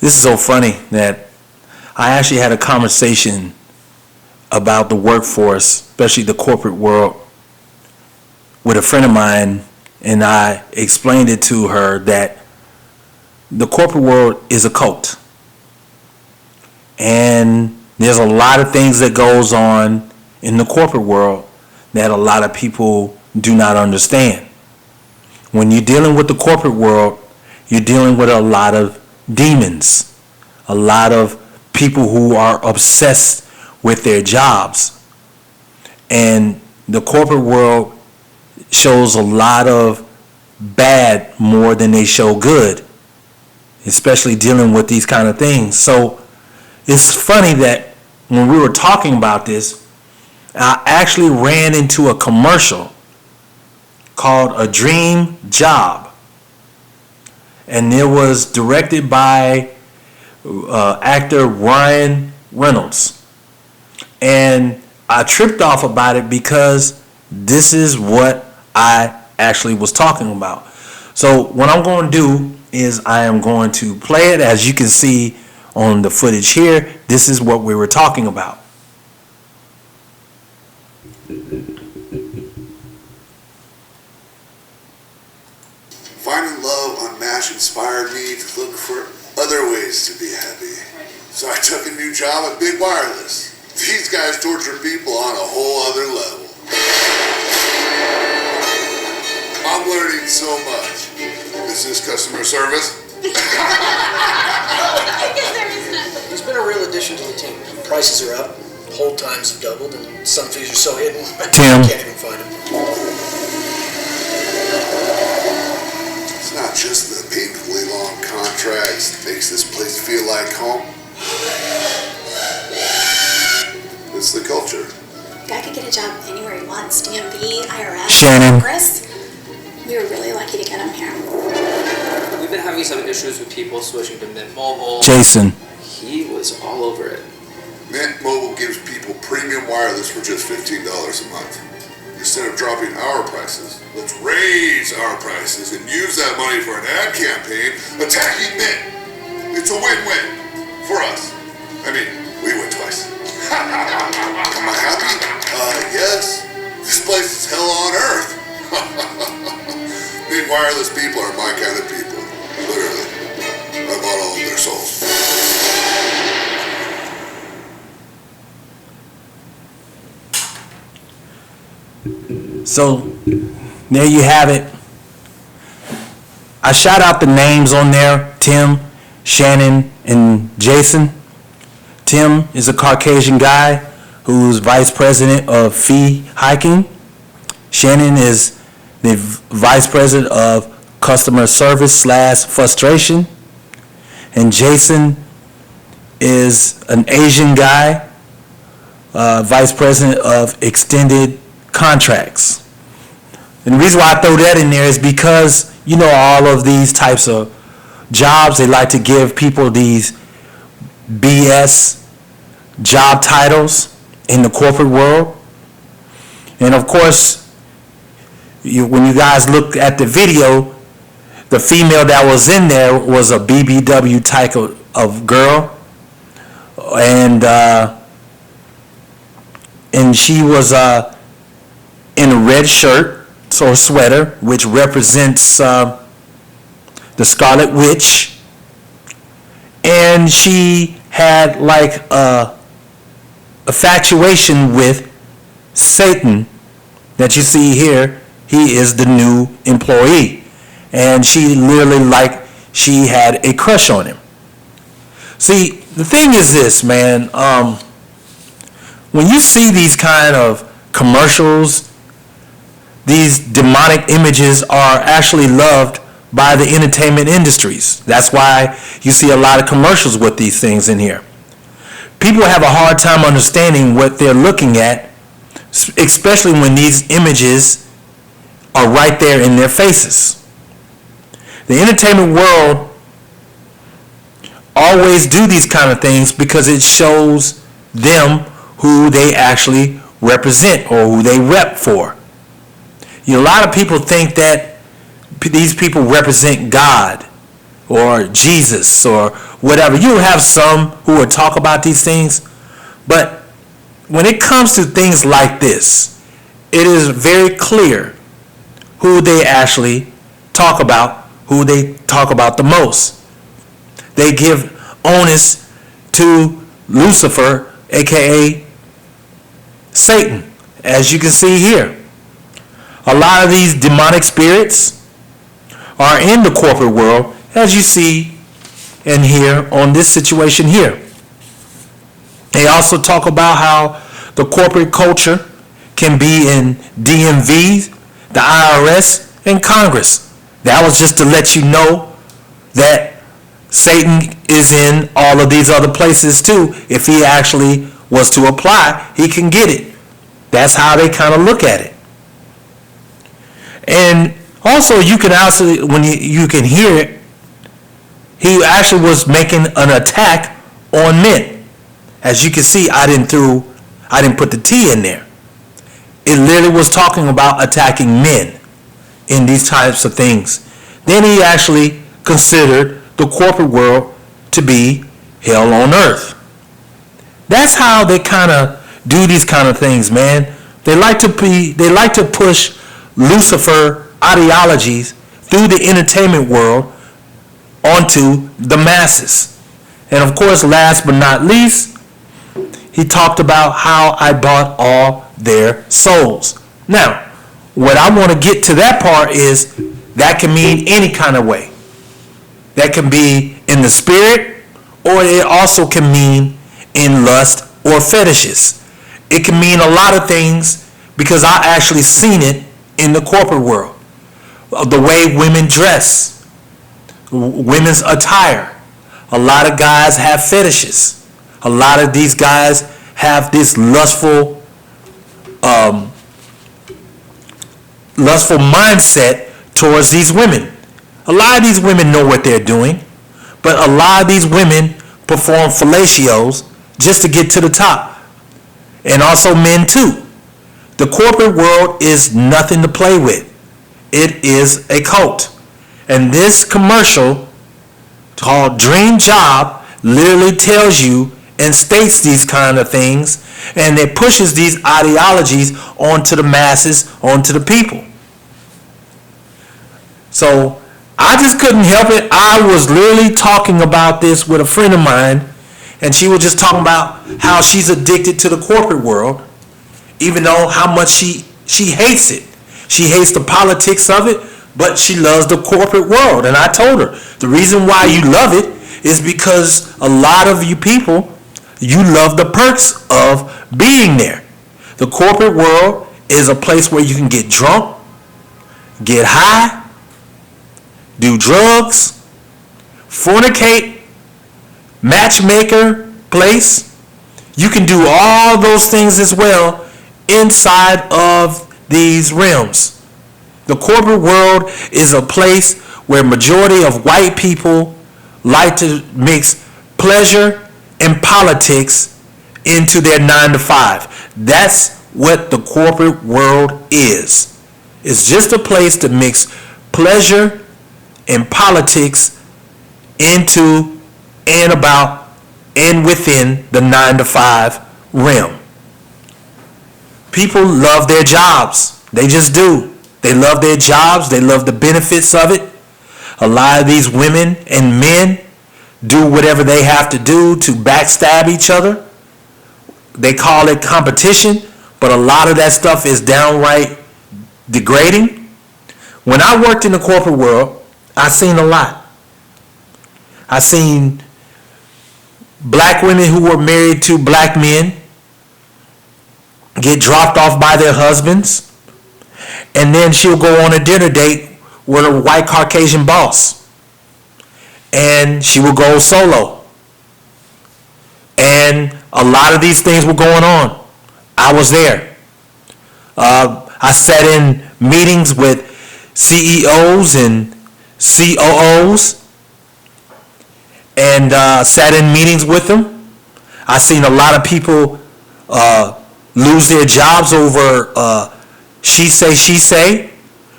This is so funny that I actually had a conversation about the workforce, especially the corporate world, with a friend of mine, and I explained it to her that the corporate world is a cult. And there's a lot of things that goes on in the corporate world that a lot of people do not understand. When you're dealing with the corporate world, you're dealing with a lot of demons, a lot of people who are obsessed with their jobs. And the corporate world shows a lot of bad more than they show good, especially dealing with these kind of things. So it's funny that when we were talking about this, I actually ran into a commercial called A Dream Job. And it was directed by actor Ryan Reynolds. And I tripped off about it because this is what I actually was talking about. So what I'm going to do is I am going to play it. As you can see on the footage here, this is what we were talking about. Finding love on MASH inspired me to look for other ways to be happy. So I took a new job at Big Wireless. These guys torture people on a whole other level. I'm learning so much. Is this customer service? He's been a real addition to the team. Prices are up, hold times have doubled, and some fees are so hidden, Tim. I can't even find them. It's not just the painfully long contracts that makes this place feel like home. It's the culture. Guy could get a job anywhere he wants. DMV, IRS, Shannon. Congress. We were really lucky to get him here. We've been having some issues with people switching to Mint Mobile. Jason. He was all over it. Mint Mobile gives people premium wireless for just $15 a month. Instead of dropping our prices, let's raise our prices and use that money for an ad campaign attacking Mint. It's a win-win for us. I mean, we win twice. Am I happy? Yes. This place is hell on earth. Big wireless people are my kind of people. Literally. I bought all of their souls. So there you have it. I shout out the names on there: Tim, Shannon, and Jason. Tim is a Caucasian guy who's vice president of fee hiking. Shannon is the vice president of customer service / frustration. And Jason is an Asian guy, vice president of extended contracts. And the reason why I throw that in there is because, you know, all of these types of jobs, they like to give people these BS job titles in the corporate world. And of course, when you guys look at the video, the female that was in there was a BBW type of girl, and she was in a red shirt or sweater, which represents the Scarlet Witch, and she had like a infatuation with Satan that you see here. He is the new employee, and she literally, like, she had a crush on him. See, the thing is this, man, when you see these kind of commercials, these demonic images are actually loved by the entertainment industries. That's why you see a lot of commercials with these things in here. People have a hard time understanding what they're looking at, especially when these images are right there in their faces. The entertainment world always do these kind of things because it shows them who they actually represent or who they rep for. You know, a lot of people think that these people represent God, or Jesus or whatever. You have some who will talk about these things, but when it comes to things like this, it is very clear who they actually talk about, who they talk about the most. They give onus to Lucifer, aka Satan, as you can see here. A lot of these demonic spirits are in the corporate world, as you see and hear on this situation here. They also talk about how the corporate culture can be in DMV, the IRS, and Congress. That was just to let you know that Satan is in all of these other places too. If he actually was to apply, he can get it. That's how they kind of look at it. And also you can also, when you can hear it, he actually was making an attack on men. As you can see, I didn't put the T in there. It literally was talking about attacking men in these types of things. Then he actually considered the corporate world to be hell on earth. That's how they kind of do these kind of things, man. They like to push Lucifer ideologies through the entertainment world onto the masses. And of course, last but not least, he talked about how I bought all their souls. Now, what I want to get to that part is that can mean any kind of way. That can be in the spirit, or it also can mean in lust or fetishes. It can mean a lot of things because I actually seen it in the corporate world. The way women dress, women's attire. A lot of guys have fetishes. A lot of these guys have this lustful mindset towards these women. A lot of these women know what they're doing, but a lot of these women perform fellatios just to get to the top. And also men too. The corporate world is nothing to play with. It is a cult. And this commercial called Dream Job literally tells you and states these kind of things, and it pushes these ideologies onto the masses, onto the people. So I just couldn't help it. I was literally talking about this with a friend of mine, and she was just talking about how she's addicted to the corporate world, even though how much she hates it. She hates the politics of it, but she loves the corporate world. And I told her, the reason why you love it is because a lot of you people, you love the perks of being there. The corporate world is a place where you can get drunk, get high, do drugs, fornicate, matchmaker place. You can do all those things as well inside of these realms. The corporate world is a place where majority of white people like to mix pleasure and politics into their 9 to 5. That's what the corporate world is. It's just a place to mix pleasure and politics into and about and within the 9 to 5 realm. People love their jobs. They just do. They love their jobs. They love the benefits of it. A lot of these women and men do whatever they have to do to backstab each other. They call it competition, but a lot of that stuff is downright degrading. When I worked in the corporate world, I seen a lot. I seen black women who were married to black men get dropped off by their husbands, and then she'll go on a dinner date with a white Caucasian boss, and she will go solo. And a lot of these things were going on. I was there. I sat in meetings with CEOs and COOs, and sat in meetings with them. I seen a lot of people lose their jobs over she say.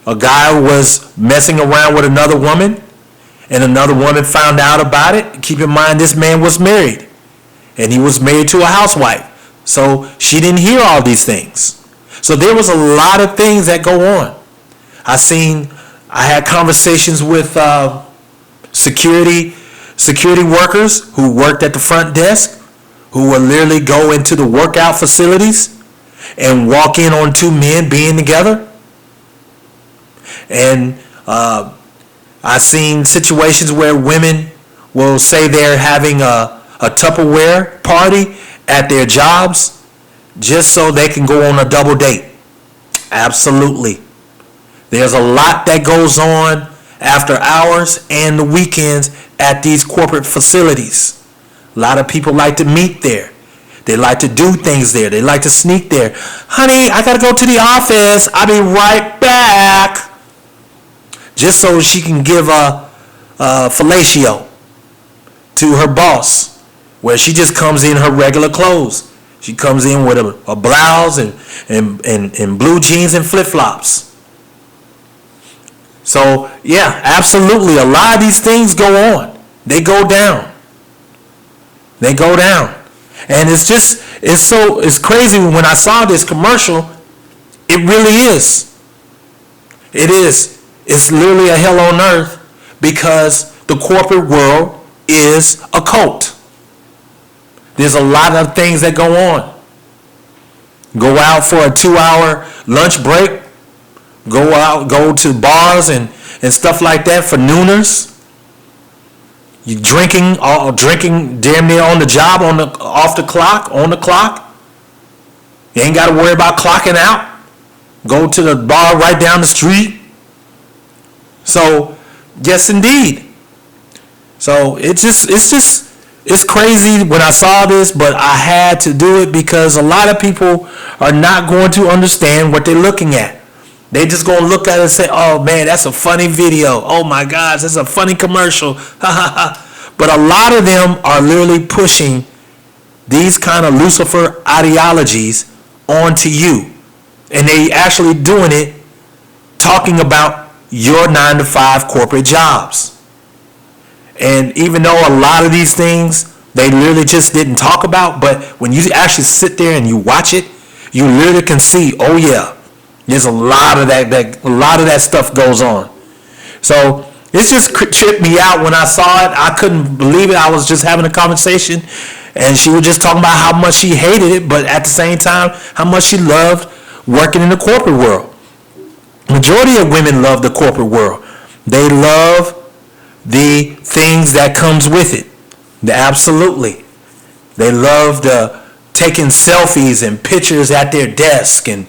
A guy was messing around with another woman, and another woman found out about it. Keep in mind, this man was married, and he was married to a housewife. So she didn't hear all these things. So there was a lot of things that go on. I had conversations with security workers who worked at the front desk, who would literally go into the workout facilities and walk in on two men being together. And I've seen situations where women will say they're having a Tupperware party at their jobs just so they can go on a double date. Absolutely. There's a lot that goes on after hours and the weekends at these corporate facilities. A lot of people like to meet there. They like to do things there. They like to sneak there. Honey, I got to go to the office. I'll be right back. Just so she can give a fellatio to her boss, where she just comes in her regular clothes. She comes in with a blouse and blue jeans and flip-flops. So, yeah, absolutely. A lot of these things go on. They go down. They go down. And it's crazy when I saw this commercial. It really is. It is. It's literally a hell on earth because the corporate world is a cult. There's a lot of things that go on. Go out for a 2-hour lunch break. Go to bars and stuff like that for nooners. You drinking damn near on the job, off the clock, on the clock. You ain't got to worry about clocking out. Go to the bar right down the street. So, yes, indeed. So it's crazy when I saw this, but I had to do it because a lot of people are not going to understand what they're looking at. They just gonna look at it and say, "Oh man, that's a funny video. Oh my gosh, that's a funny commercial." But a lot of them are literally pushing these kind of Lucifer ideologies onto you, and they actually doing it, talking about your 9-to-5 corporate jobs. And even though a lot of these things they literally just didn't talk about, but when you actually sit there and you watch it, you literally can see, oh yeah, there's a lot of that stuff goes on. So it just tripped me out when I saw it. I couldn't believe it. I was just having a conversation, and she was just talking about how much she hated it, but at the same time, how much she loved working in the corporate world. Majority of women love the corporate world. They love the things that comes with it. Absolutely. They love taking selfies and pictures at their desk and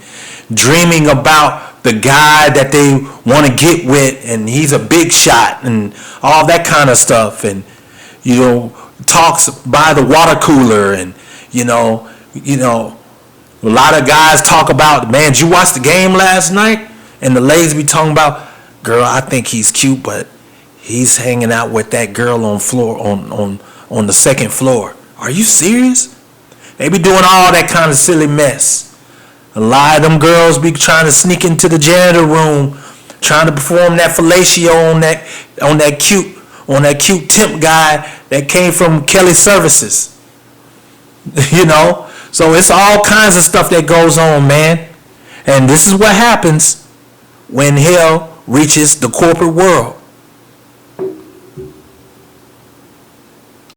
dreaming about the guy that they want to get with, and he's a big shot and all that kind of stuff, and talks by the water cooler, and a lot of guys talk about, man, did you watch the game last night? And the ladies be talking about, girl, I think he's cute, but he's hanging out with that girl on the second floor. Are you serious? They be doing all that kind of silly mess. A lot of them girls be trying to sneak into the janitor room, trying to perform that fellatio on that cute temp guy that came from Kelly Services. So it's all kinds of stuff that goes on, man. And this is what happens when hell reaches the corporate world.